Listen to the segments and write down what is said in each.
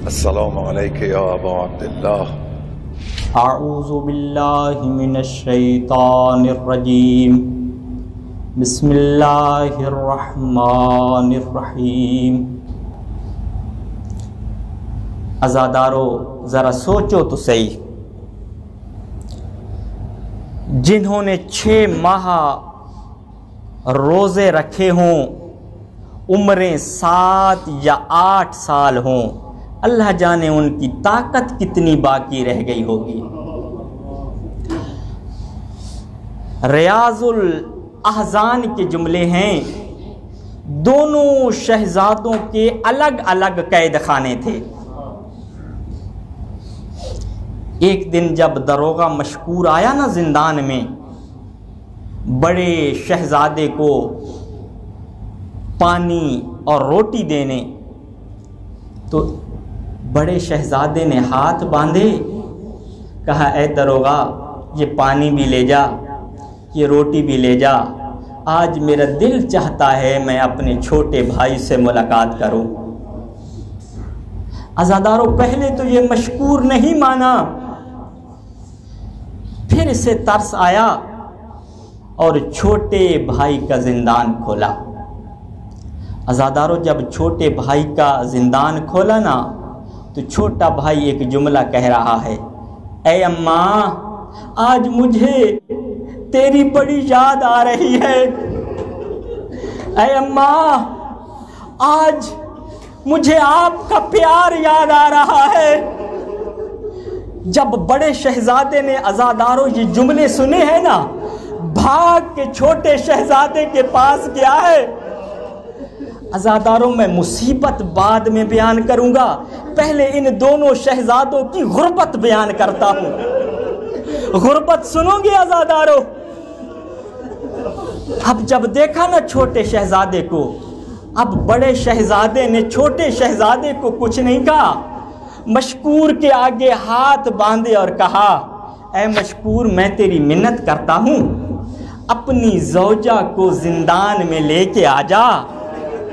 السلام علیکم یا ابا عبداللہ۔ اعوذ باللہ من الشیطان الرجیم، بسم اللہ الرحمن الرحیم۔ عزادارو ذرا سوچو تو صحیح، جنہوں نے 6 ماہ روزے رکھے ہوں، عمریں 7 یا 8 سال ہوں، اللہ جانے ان کی طاقت کتنی باقی رہ گئی ہوگی۔ ریاض الاحزان کے جملے ہیں، دونوں شہزادوں کے الگ الگ قید خانے تھے۔ ایک دن جب داروغہ مشکور آیا نا زندان میں بڑے شہزادے کو پانی اور روٹی دینے، تو بڑے شہزادے نے ہاتھ باندھے، کہا اے داروغہ یہ پانی بھی لے جا، یہ روٹی بھی لے جا، آج میرا دل چاہتا ہے میں اپنے چھوٹے بھائی سے ملاقات کروں۔ عزادارو پہلے تو یہ مشکور نہیں مانا، پھر اسے ترس آیا اور چھوٹے بھائی کا زندان کھولا۔ عزادارو جب چھوٹے بھائی کا زندان کھولا نا تو چھوٹا بھائی ایک جملہ کہہ رہا ہے، اے اماں آج مجھے تیری بڑی یاد آ رہی ہے، اے اماں آج مجھے آپ کا پیار یاد آ رہا ہے۔ جب بڑے شہزادے نے عزادارو یہ جملے سنے ہیں نا، بھاگ کے چھوٹے شہزادے کے پاس گیا ہے۔ عزاداروں میں مصیبت بعد میں بیان کروں گا، پہلے ان دونوں شہزادوں کی غربت بیان کرتا ہوں۔ غربت سنو گے عزاداروں؟ اب جب دیکھا نا چھوٹے شہزادے کو، اب بڑے شہزادے نے چھوٹے شہزادے کو کچھ نہیں کہا، مشکور کے آگے ہاتھ باندھے اور کہا، اے مشکور میں تیری منت کرتا ہوں، اپنی زوجہ کو زندان میں لے کے آ جا،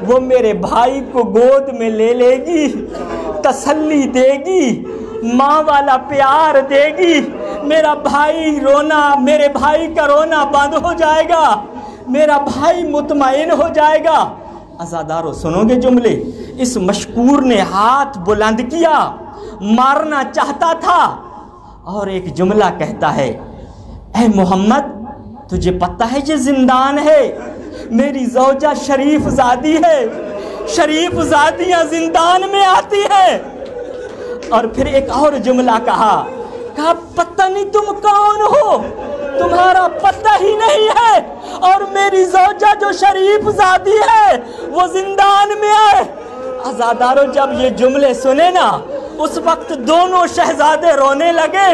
وہ میرے بھائی کو گود میں لے لے گی، تسلی دے گی، ماں والا پیار دے گی، میرا بھائی رونا، میرے بھائی کا رونا بند ہو جائے گا، میرا بھائی مطمئن ہو جائے گا۔ عزادارو سنو گے جملے؟ اس مشکور نے ہاتھ بلند کیا، مارنا چاہتا تھا، اور ایک جملہ کہتا ہے، اے محمد تجھے پتہ ہے یہ زندان ہے، میری زوجہ شریف زادی ہے، شریف زادیاں زندان میں آتی ہیں۔ اور پھر ایک اور جملہ کہا پتہ نہیں تم کون ہو، تمہارا پتہ ہی نہیں ہے، اور میری زوجہ جو شریف زادی ہے وہ زندان میں آئے۔ عزادارو جب یہ جملے سنے نا، اس وقت دونوں شہزادے رونے لگے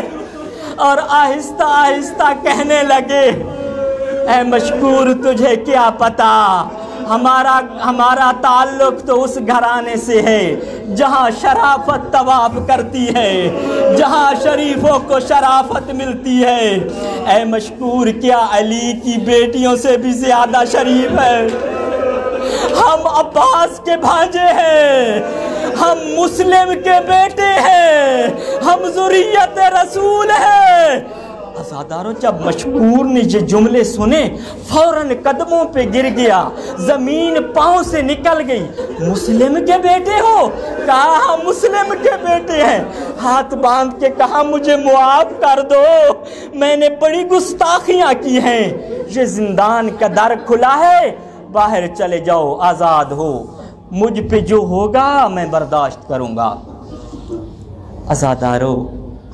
اور آہستہ آہستہ کہنے لگے، اے مشکور تجھے کیا پتا، ہمارا تعلق تو اس گھرانے سے ہے جہاں شرافت طواف کرتی ہے، جہاں شریفوں کو شرافت ملتی ہے۔ اے مشکور کیا علی کی بیٹیوں سے بھی زیادہ شریف ہے؟ ہم عباس کے بھانجے ہیں، ہم مسلم کے بیٹے ہیں، ہم ذریت رسول ہیں۔ عزادارو جب مشکور نے یہ جملے سنے فوراً قدموں پہ گر گیا، زمین پاؤں سے نکل گئی۔ مسلم کے بیٹے ہو؟ کہا ہم مسلم کے بیٹے ہیں۔ ہاتھ باندھ کے کہا مجھے معاف کر دو، میں نے بڑی گستاخیاں کی ہیں، یہ زندان کا در کھلا ہے، باہر چلے جاؤ، آزاد ہو، مجھ پہ جو ہوگا میں برداشت کروں گا۔ عزادارو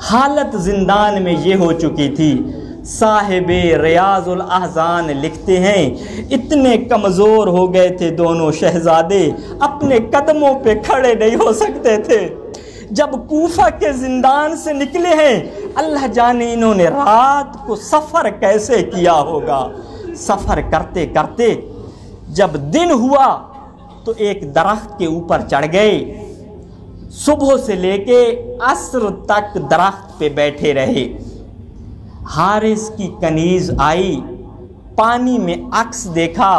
حالت زندان میں یہ ہو چکی تھی، صاحب ریاض الاحزان لکھتے ہیں اتنے کمزور ہو گئے تھے دونوں شہزادے، اپنے قدموں پہ کھڑے نہیں ہو سکتے تھے۔ جب کوفہ کے زندان سے نکلے ہیں، اللہ جانے انہوں نے رات کو سفر کیسے کیا ہوگا۔ سفر کرتے کرتے جب دن ہوا تو ایک درخت کے اوپر چڑھ گئے، صبح سے لے کے عصر تک درخت پہ بیٹھے رہے۔ حارث کی کنیز آئی، پانی میں عکس دیکھا،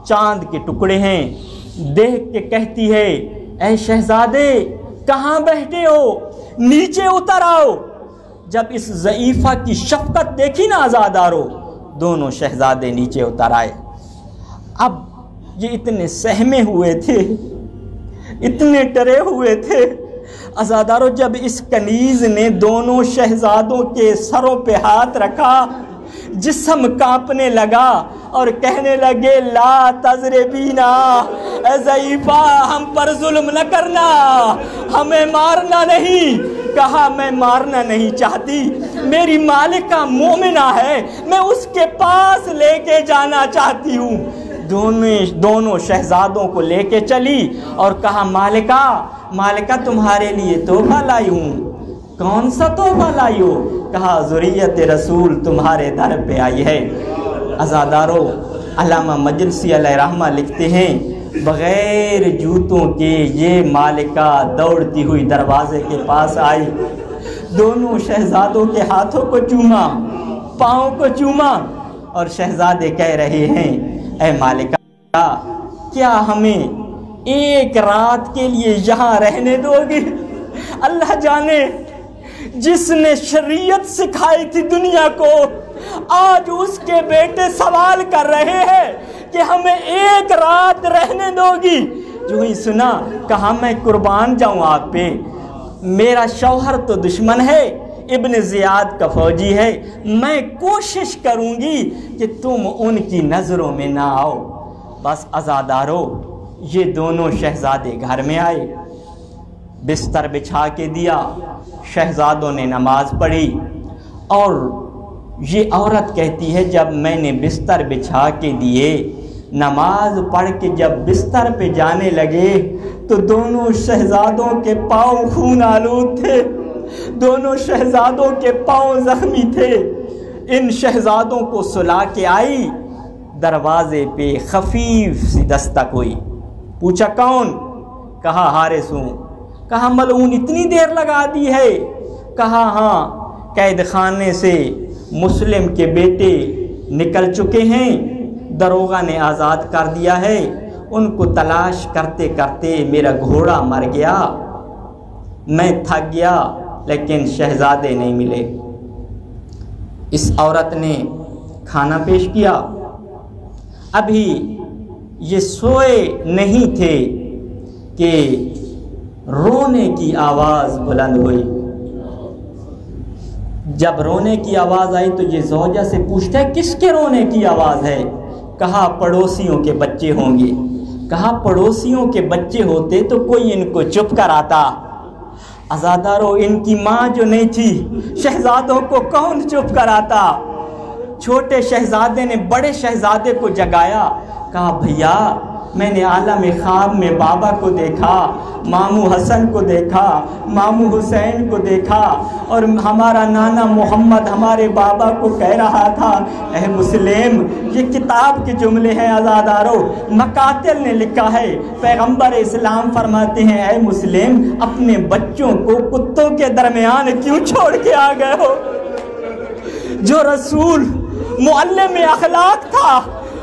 چاند کے ٹکڑے ہیں، دیکھ کے کہتی ہے اے شہزادے کہاں بیٹھے ہو؟ نیچے اتر آؤ۔ جب اس ضعیفہ کی شفقت دیکھی نا عزادارو، دونوں شہزادے نیچے اتر آئے۔ اب یہ اتنے سہمے ہوئے تھے، اتنے ڈرے ہوئے تھے عزادارو، جب اس کنیز نے دونوں شہزادوں کے سروں پہ ہاتھ رکھا، جسم کانپنے لگا اور کہنے لگے لا تضربینا، اے ضعیفہ ہم پر ظلم نہ کرنا، ہمیں مارنا نہیں۔ کہا میں مارنا نہیں چاہتی، میری مالکہ مومنہ ہے، میں اس کے پاس لے کے جانا چاہتی ہوں۔ دونوں شہزادوں کو لے کے چلی اور کہا مالکہ تمہارے لیے تحفہ لائی ہوں۔ کون سا تحفہ لائی ہو؟ کہا ذریت رسول تمہارے در پہ آئی ہے۔ عزادارو، علامہ مجلسی علیہ رحمہ لکھتے ہیں بغیر جوتوں کے یہ مالکہ دوڑتی ہوئی دروازے کے پاس آئی، دونوں شہزادوں کے ہاتھوں کو چوما، پاؤں کو چوما، اور شہزادے کہہ رہے ہیں اے مالکہ کیا ہمیں ایک رات کے لیے یہاں رہنے دو گی؟ اللہ جانے جس نے شریعت سکھائی تھی دنیا کو، آج اس کے بیٹے سوال کر رہے ہیں کہ ہمیں ایک رات رہنے دو گی۔ جو ہی سنا کہا میں قربان جاؤں آپ پہ، میرا شوہر تو دشمن ہے، ابن زیاد کا فوجی ہے، میں کوشش کروں گی کہ تم ان کی نظروں میں نہ آؤ۔ بس عزادارو، یہ دونوں شہزادے گھر میں آئے، بستر بچھا کے دیا، شہزادوں نے نماز پڑھی، اور یہ عورت کہتی ہے جب میں نے بستر بچھا کے دیے، نماز پڑھ کے جب بستر پہ جانے لگے تو دونوں شہزادوں کے پاؤں خون آلود تھے، دونوں شہزادوں کے پاؤں زخمی تھے۔ ان شہزادوں کو سلا کے آئی، دروازے پہ خفیف سی دستک ہوئی، پوچھا کون؟ کہا حارث ہوں۔ کہا ملعون اتنی دیر لگا دی ہے؟ کہا ہاں، قید خانے سے مسلم کے بیٹے نکل چکے ہیں، دروغہ نے آزاد کر دیا ہے، ان کو تلاش کرتے کرتے میرا گھوڑا مر گیا، میں تھک گیا، لیکن شہزادے نہیں ملے۔ اس عورت نے کھانا پیش کیا، ابھی یہ سوئے نہیں تھے کہ رونے کی آواز بلند ہوئی۔ جب رونے کی آواز آئی تو یہ زوجہ سے پوچھتا ہے کس کے رونے کی آواز ہے؟ کہا پڑوسیوں کے بچے ہوں گے۔ کہا پڑوسیوں کے بچے ہوتے تو کوئی ان کو چپ کراتا۔ عزادارو، ان کی ماں جو نہیں تھی، شہزادوں کو کون چپ کراتا؟ چھوٹے شہزادے نے بڑے شہزادے کو جگایا، کہا بھیا میں نے عالم خواب میں بابا کو دیکھا، ماموں حسن کو دیکھا، ماموں حسین کو دیکھا، اور ہمارا نانا محمد ہمارے بابا کو کہہ رہا تھا اے مسلم، یہ کتاب کے جملے ہیں عزادارو، مقاتل نے لکھا ہے، پیغمبر اسلام فرماتے ہیں اے مسلم اپنے بچوں کو کتوں کے درمیان کیوں چھوڑ کے آ گئے ہو؟ جو رسول معلم اخلاق تھا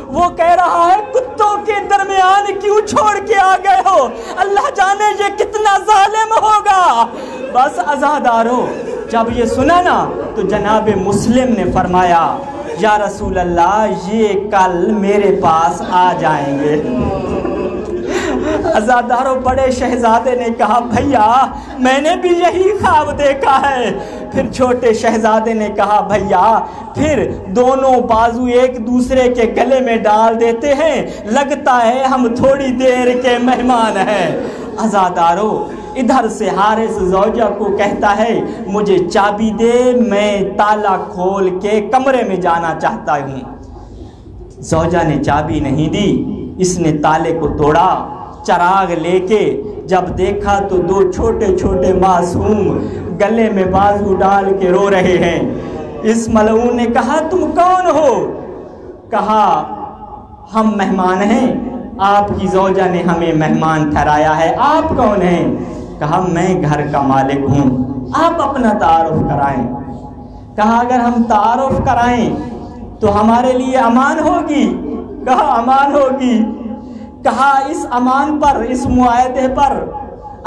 وہ کہہ رہا ہے کتوں کے درمیان کیوں چھوڑ کے آ گئے ہو؟ اللہ جانے یہ کتنا ظالم ہوگا۔ بس عزادارو، جب یہ سنا نا تو جناب مسلم نے فرمایا یا رسول اللہ یہ کل میرے پاس آ جائیں گے۔ عزادارو، بڑے شہزادے نے کہا بھیا میں نے بھی یہی خواب دیکھا ہے۔ پھر چھوٹے شہزادے نے کہا بھیا پھر دونوں بازو ایک دوسرے کے گلے میں ڈال دیتے ہیں، لگتا ہے ہم تھوڑی دیر کے مہمان ہیں۔ عزادارو، ادھر سے حارث زوجہ کو کہتا ہے مجھے چابی دے، میں تالا کھول کے کمرے میں جانا چاہتا ہوں۔ زوجہ نے چابی نہیں دی، اس نے تالے کو توڑا، چراغ لے کے جب دیکھا تو دو چھوٹے چھوٹے معصوم گلے میں بازو ڈال کے رو رہے ہیں۔ اس ملعون نے کہا تم کون ہو؟ کہا ہم مہمان ہیں، آپ کی زوجہ نے ہمیں مہمان ٹھہرایا ہے، آپ کون ہیں؟ کہا میں گھر کا مالک ہوں، آپ اپنا تعارف کرائیں۔ کہا اگر ہم تعارف کرائیں تو ہمارے لیے امان ہوگی؟ کہا امان ہوگی۔ کہا اس امان پر، اس معاہدے پر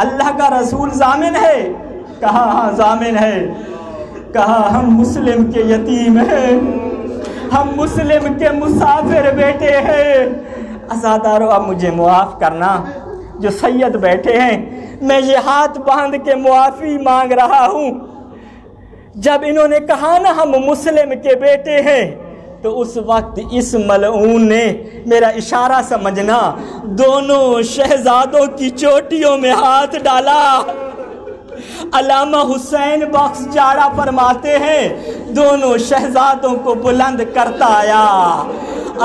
اللہ کا رسول ضامن ہے؟ کہا ہاں ضامن ہے۔ کہا ہم مسلم کے یتیم ہیں، ہم مسلم کے مسافر بیٹے ہیں۔ عزادارو اب مجھے معاف کرنا، جو سید بیٹھے ہیں میں یہ ہاتھ باندھ کے معافی مانگ رہا ہوں۔ جب انہوں نے کہا نا ہم مسلم کے بیٹے ہیں تو اس وقت اس ملعون نے، میرا اشارہ سمجھنا، دونوں شہزادوں کی چوٹیوں میں ہاتھ ڈالا۔ علامہ حسین بخش جاڑا فرماتے ہیں دونوں شہزادوں کو بلند کرتا آیا۔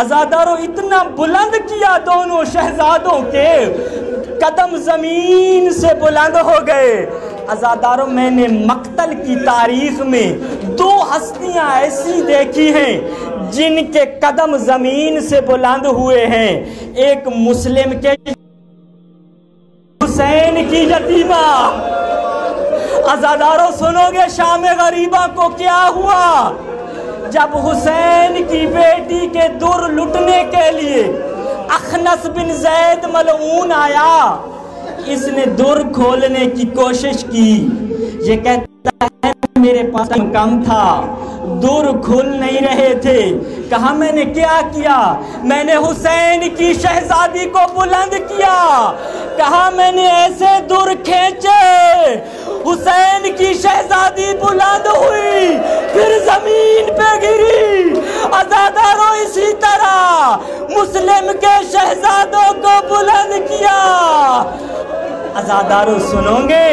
عزاداروں اتنا بلند کیا دونوں شہزادوں کے قدم زمین سے بلند ہو گئے۔ عزاداروں میں نے مقتل کی تاریخ میں دو ہستیاں ایسی دیکھی ہیں جن کے قدم زمین سے بلند ہوئے ہیں، ایک مسلم کے حسین کی یتیمہ۔ عزاداروں سنو گے شام غریبہ کو کیا ہوا؟ جب حسین کی بیٹی کے در لٹنے کے لیے اخنس بن زید ملعون آیا، اس نے در کھولنے کی کوشش کی۔ یہ کہتا ہے میرے پاس کم تھا، در کھل نہیں رہے تھے۔ کہا میں نے کیا کیا؟ میں نے حسین کی شہزادی کو بلند کیا۔ کہا میں نے ایسے در کھینچے حسین کی شہزادی بلند ہوئی، پھر زمین پہ گری۔ عزاداروں اسی طرح مسلم کے شہزادوں کو بلند کیا۔ عزاداروں سنو گے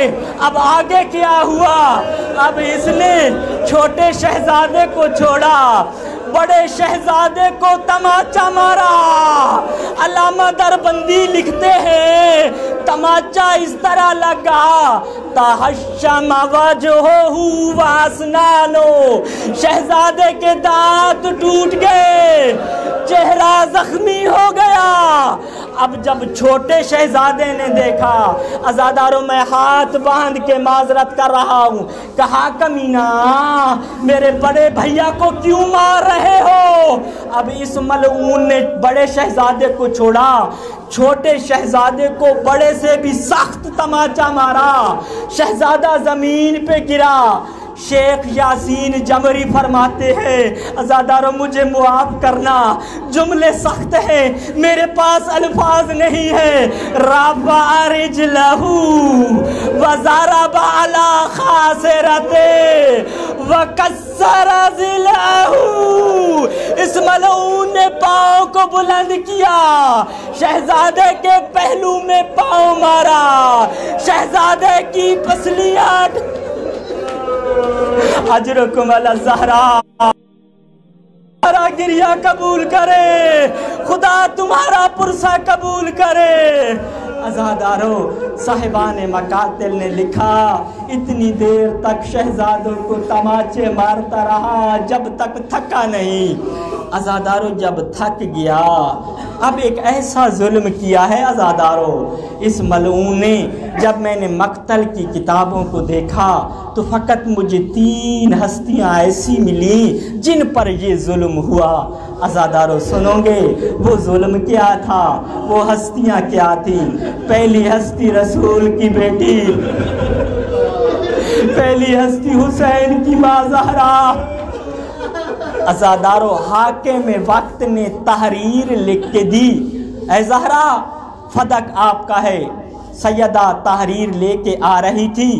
اب آگے کیا ہوا؟ اب اس نے چھوٹے شہزادے کو چھوڑا، بڑے شہزادے کو تماچا مارا۔ علامہ دربندی لکھتے ہیں تماچا اس طرح لگا تحشم وجہہ واسنانو، شہزادے کے دانت ٹوٹ گئے، چہرہ زخمی ہو گیا۔ اب جب چھوٹے شہزادے نے دیکھا، عزاداروں میں ہاتھ باندھ کے معذرت کر رہا ہوں، کہا کمینہ میرے بڑے بھیا کو کیوں مار رہے ہو؟ اب اس ملعون نے بڑے شہزادے کو چھوڑا، چھوٹے شہزادے کو بڑے سے بھی سخت تماچا مارا، شہزادہ زمین پہ گرا۔ شیخ یاسین جمری فرماتے ہیں عزاداروں مجھے معاف کرنا، جملے سخت ہیں، میرے پاس الفاظ نہیں ہے۔ رفع رجلہ وضرب علی خاصرته وکسر ضلعہ، اس ملعون نے پاؤں کو بلند کیا، شہزادے کے پہلو میں پاؤں مارا، شہزادے کی پسلیاں اجرکم علی الزہراء، تمہارا گریہ قبول کرے، خدا تمہارا پرسہ قبول کرے۔ عزاداروں صاحبان مقاتل نے لکھا اتنی دیر تک شہزادوں کو تماچے مارتا رہا جب تک تھکا نہیں۔ عزاداروں جب تھک گیا اب ایک ایسا ظلم کیا ہے عزاداروں اس ملعون نے، جب میں نے مقتل کی کتابوں کو دیکھا تو فقط مجھے 3 ہستیاں ایسی ملیں جن پر یہ ظلم ہوا۔ عزاداروں سنو گے وہ ظلم کیا تھا، وہ ہستیاں کیا تھیں؟ پہلی ہستی رسول کی بیٹی، پہلی ہستی حسین کی ماں زہرا۔ عزاداروں حاکم وقت نے تحریر لکھ کے دی، اے زہرا فدق آپ کا ہے۔ سیدہ تحریر لے کے آ رہی تھی،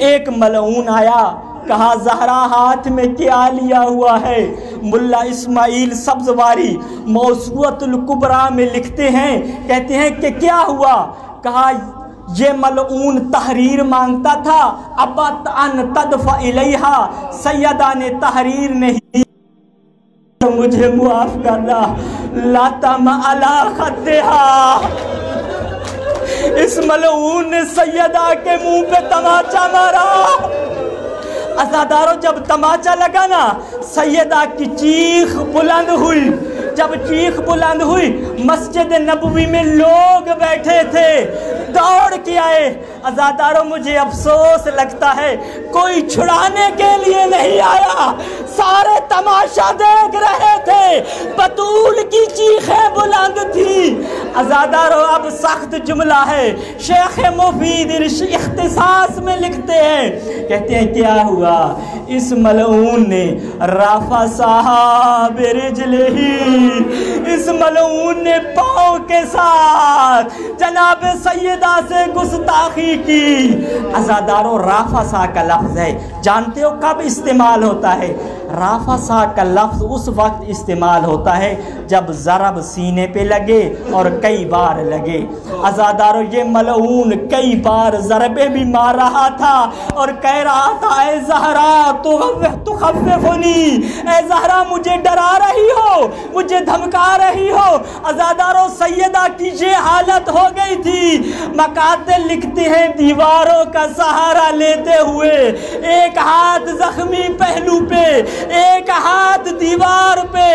ایک ملعون آیا، کہا زہرا ہاتھ میں کیا لیا ہوا ہے؟ ملا اسماعیل سبزواری موسوعۃ الکبریٰ میں لکھتے ہیں، کہتے ہیں کہ کیا ہوا؟ کہا یہ ملعون تحریر مانگتا تھا، ابت ان تدفع الیہا، سیدہ نے تحریر نہیں، مجھے معاف کرنا، لاتم علی خدہا، اس ملعون نے سیدہ کے منہ پہ تماچا مارا۔ عزاداروں جب تماچا لگا نا سیدہ کی چیخ بلند ہوئی، جب چیخ بلند ہوئی مسجد نبوی میں لوگ بیٹھے تھے، دوڑ کے آئے۔ عزاداروں مجھے افسوس لگتا ہے کوئی چھڑانے کے لیے نہیں آیا، سارے تماشا دیکھ رہے تھے، بطول کی چیخیں بلند تھی۔ عزادارو اب سخت جملہ ہے، شیخ مفید اختصاص میں لکھتے ہیں، کہتے ہیں کیا ہوا؟ اس ملعون نے رافسہا برجلہی، اس ملعون نے پاؤں کے ساتھ جناب سیدہ سے گستاخی کی۔ عزادارو رافسہ کا لفظ ہے، جانتے ہو کب استعمال ہوتا ہے؟ رافسہ کا لفظ اس وقت استعمال ہوتا ہے جب ضرب سینے پہ لگے اور کئی بار لگے۔ عزادارو یہ ملعون کئی بار ضربے بھی مار رہا تھا اور کہہ رہا تھا اے زہرا تخففنی، اے زہرا مجھے ڈرا رہی ہو، مجھے دھمکا رہی ہو۔ عزادارو سیدہ کی یہ حالت ہو گئی تھی، مقاتل لکھتے ہیں دیواروں کا سہارا لیتے ہوئے، ایک ہاتھ زخمی پہلو پہ، ایک ہاتھ دیوار پہ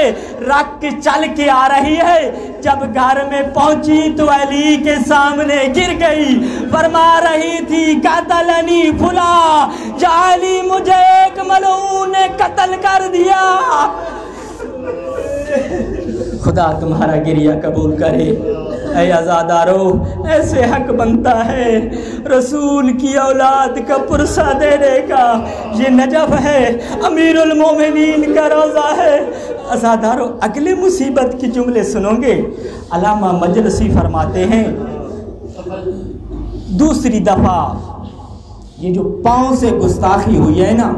رکھ کے چل کے آ رہی ہے۔ جب گھر میں پہنچی تو علی کے سامنے گر گئی، فرما رہی تھی قتلنی فلاں، یا علی مجھے ایک ملعون نے قتل کر دیا۔ خدا تمہارا گریہ قبول کرے۔ اے عزادارو ایسے حق بنتا ہے رسول کی اولاد کا پرسہ دینے کا۔ یہ نجف ہے، امیر المومنین کا روضہ ہے۔ عزادارو اگلے مصیبت کی جملے سنو گے، علامہ مجلسی فرماتے ہیں دوسری دفعہ یہ جو پاؤں سے گستاخی ہوئی ہے نا،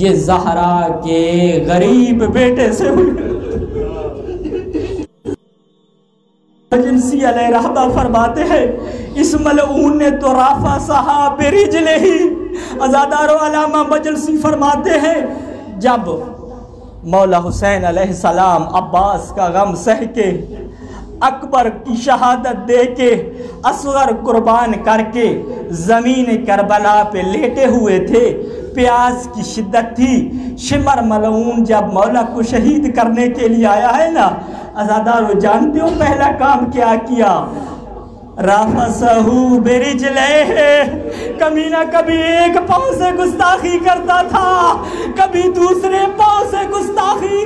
یہ زہرا کے غریب بیٹے سے ہوئی۔ جنسی علیہ رحمہ فرماتے ہیں اس ملعون نے تو رافسہا برجلہی۔ عزادارو علامہ مجلسی فرماتے ہیں جب مولا حسین علیہ السلام عباس کا غم سہ کے، اکبر کی شہادت دے کے، اصغر قربان کر کے زمین کربلا پہ لیٹے ہوئے تھے، پیاس کی شدت تھی، شمر ملعون جب مولا کو شہید کرنے کے لیے آیا ہے نا، عزادارو جانتے ہو پہلا کام کیا کیا؟ رافسہو برجلہ، کمینہ کبھی ایک پاؤں سے گستاخی کرتا تھا، کبھی دوسرے پاؤں سے گستاخی۔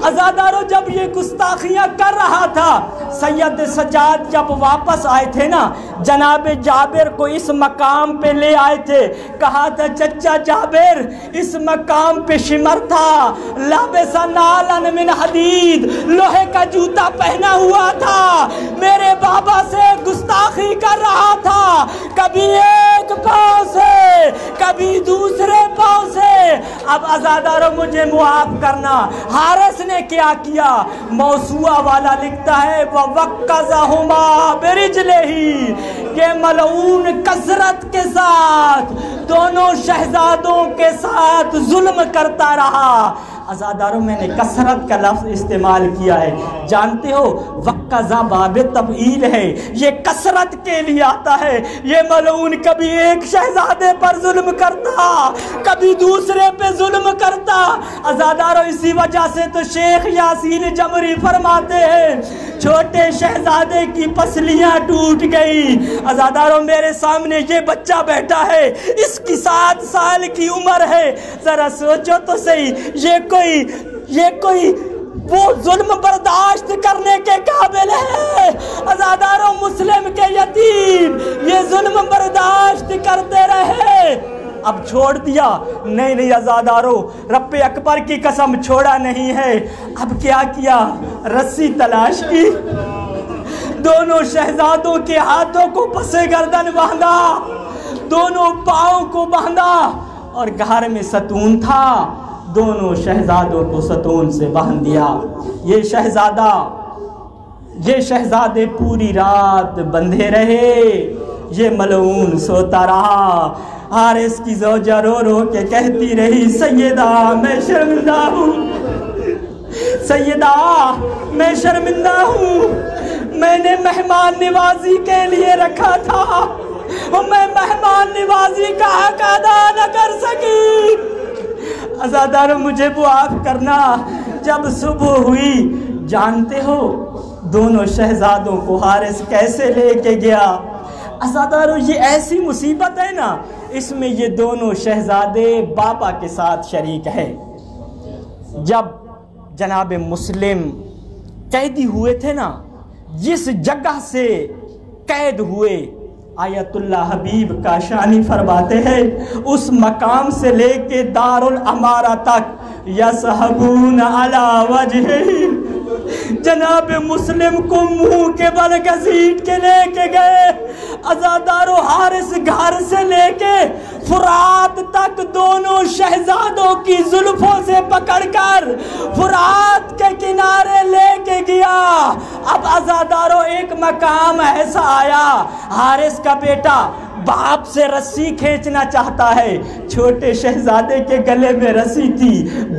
عزادارو جب یہ گستاخیاں کر رہا تھا، سید سجاد جب واپس آئے تھے نا، جناب جابر کو اس مقام پہ لے آئے تھے، کہا تھا چچا جابر اس مقام پہ شمر تھا، لابس نالن من حدید، لوہے کا جوتا پہنا ہوا تھا، میرے بابا سے گستاخی کر رہا تھا، کبھی ایک پاؤں سے کبھی دوسرے پاؤں سے۔ اب عزادارو مجھے معاف کرنا، حارث نے کیا کیا؟ موسوعہ والا لکھتا ہے وَوَقَّزَهُمَا بِرِجْلِهِ، کہ ملعون کثرت کے ساتھ دونوں شہزادوں کے ساتھ ظلم کرتا رہا۔ عزاداروں میں نے کثرت کا لفظ استعمال کیا ہے، جانتے ہو وقزہ باب تفعیل ہے، یہ کثرت کے لیے آتا ہے۔ یہ ملعون کبھی ایک شہزادے پر ظلم کرتا، کبھی دوسرے پہ ظلم کرتا۔ عزاداروں اسی وجہ سے تو شیخ یاسین جمری فرماتے ہیں چھوٹے شہزادے کی پسلیاں ٹوٹ گئی۔ عزاداروں میرے سامنے یہ بچہ بیٹھا ہے، اس کی 7 سال کی عمر ہے، ذرا سوچو تو صحیح، یہ کوئی وہ ظلم برداشت کرنے کے قابل ہے؟ عزاداروں مسلم کے یتیم یہ ظلم برداشت کرتے رہے، اب چھوڑ دیا؟ نہیں عزاداروں، رب اکبر کی قسم چھوڑا نہیں ہے۔ اب کیا کیا؟ رسی تلاش کی، دونوں شہزادوں کے ہاتھوں کو پسے گردن باندھا، دونوں پاؤں کو باندھا، اور گھر میں ستون تھا، دونوں شہزادوں کو ستون سے باندھ دیا۔ یہ شہزادے پوری رات بندھے رہے، یہ ملعون سوتا رہا۔ حارث کی زوجہ رو رو کے کہتی رہی سیدہ میں شرمندہ ہوں، سیدہ میں شرمندہ ہوں، میں نے مہمان نوازی کے لیے رکھا تھا، میں مہمان نوازی کا حق ادا نہ کر سکی، عزاداروں مجھے معاف کرنا۔ جب صبح ہوئی، جانتے ہو دونوں شہزادوں کو حارث کیسے لے کے گیا؟ عزاداروں یہ ایسی مصیبت ہے نا، اس میں یہ دونوں شہزادے بابا کے ساتھ شریک ہے۔ جب جناب مسلم قیدی ہوئے تھے نا، جس جگہ سے قید ہوئے، آیت اللہ حبیب کاشانی فرماتے ہیں اس مقام سے لے کے دار الامارہ تک یصحبون علی وجہ، جناب مسلم کو منہ کے بل گھسیٹ کے لے کے گئے، عزادار و حارث گھر سے لے کے فرات تک دونوں شہزادوں کی زلفوں سے پکڑ کر فرات کے کنارے لے کے گیا۔ اب عزاداروں ایک مقام ایسا آیا، حارث کا بیٹا باپ سے رسی کھینچنا چاہتا ہے، چھوٹے شہزادے کے گلے میں رسی تھی،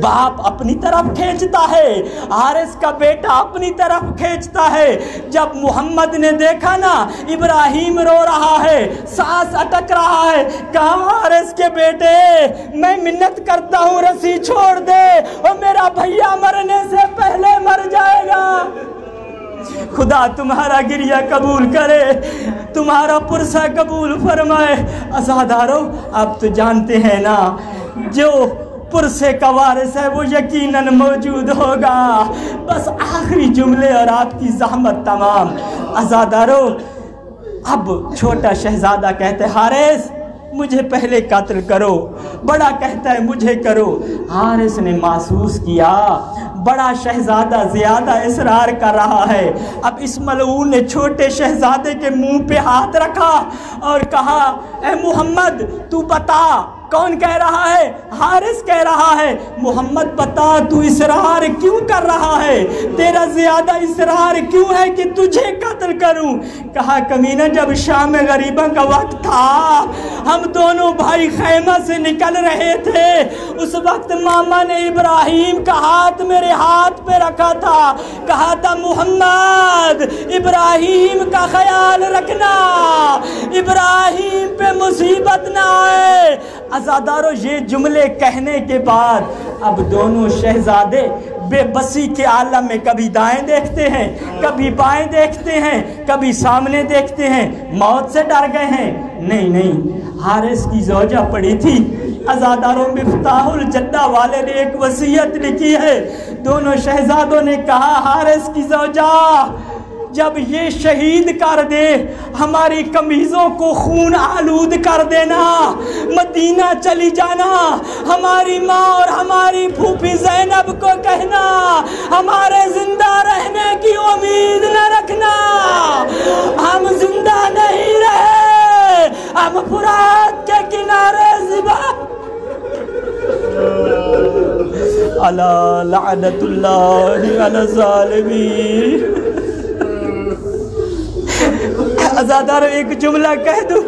باپ اپنی طرف کھینچتا ہے، حارث کا بیٹا اپنی طرف کھینچتا ہے۔ جب محمد نے دیکھا نا ابراہیم رو رہا ہے، سانس اٹک رہا ہے، کہا حارث کے بیٹے میں منت کرتا ہوں رسی چھوڑ دے، اور میرا بھیا مرنے سے پہلے مر جائے گا، خدا تمہارا گریہ قبول کرے، تمہارا پرسہ قبول فرمائے۔ عزادارو آپ تو جانتے ہیں نا جو پرسے کا وارث ہے وہ یقیناً موجود ہوگا، بس آخری جملے اور آپ کی زحمت تمام۔ عزادارو اب چھوٹا شہزادہ کہتے حارث مجھے پہلے قتل کرو، بڑا کہتا ہے مجھے کرو۔ حارث نے محسوس کیا بڑا شہزادہ زیادہ اصرار کر رہا ہے، اب اس ملعون نے چھوٹے شہزادے کے منہ پہ ہاتھ رکھا اور کہا اے محمد تو بتا کون کہہ رہا ہے؟ حارث کہہ رہا ہے محمد بتا تو اصرار کیوں کر رہا ہے، تیرا زیادہ اصرار کیوں ہے کہ تجھے قتل کروں؟ کہا کمینہ جب شام غریبہ کا وقت تھا ہم دونوں بھائی خیمہ سے نکل رہے تھے، اس وقت ماما نے ابراہیم کا ہاتھ میرے ہاتھ پہ رکھا تھا، کہا تھا محمد ابراہیم کا خیال رکھنا، ابراہیم پہ مصیبت نہ آئے۔ عزادارو یہ جملے کہنے کے بعد اب دونوں شہزادے بے بسی کے عالم میں کبھی دائیں دیکھتے ہیں، کبھی بائیں دیکھتے ہیں، کبھی سامنے دیکھتے ہیں، موت سے ڈر گئے ہیں؟ نہیں، حارث کی زوجہ پڑی تھی۔ عزاداروں مفتاح الجدہ والے نے ایک وصیت لکھی ہے، دونوں شہزادوں نے کہا حارث کی زوجہ جب یہ شہید کر دے ہماری قمیضوں کو خون آلود کر دینا، مدینہ چلی جانا، ہماری ماں اور ہماری پھوپھی زینب کو کہنا ہمارے زندہ رہنے کی امید نہ رکھنا، ہم زندہ نہیں رہے، ہم فرات کے کنارے ذبح۔ الا لعنت اللہ علی الظالمین۔ عزادارو ایک جملہ کہہ دوں،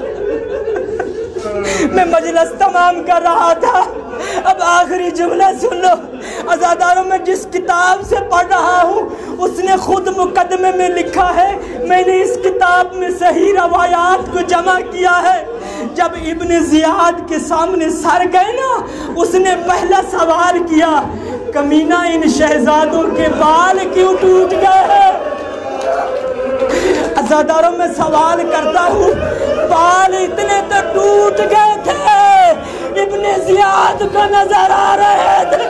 میں مجلس تمام کر رہا تھا، اب آخری جملہ سن لو۔ عزادارو میں جس کتاب سے پڑھ رہا ہوں اس نے خود مقدمے میں لکھا ہے، میں نے اس کتاب میں صحیح روایات کو جمع کیا ہے۔ جب ابن زیاد کے سامنے سر گئے نا اس نے پہلا سوال کیا کمینہ ان شہزادوں کے بال کیوں ٹوٹ گئے ہیں؟ عزاداروں میں سوال کرتا ہوں بال اتنے تو ٹوٹ گئے تھے ابن زیاد کو نظر آ رہے تھے،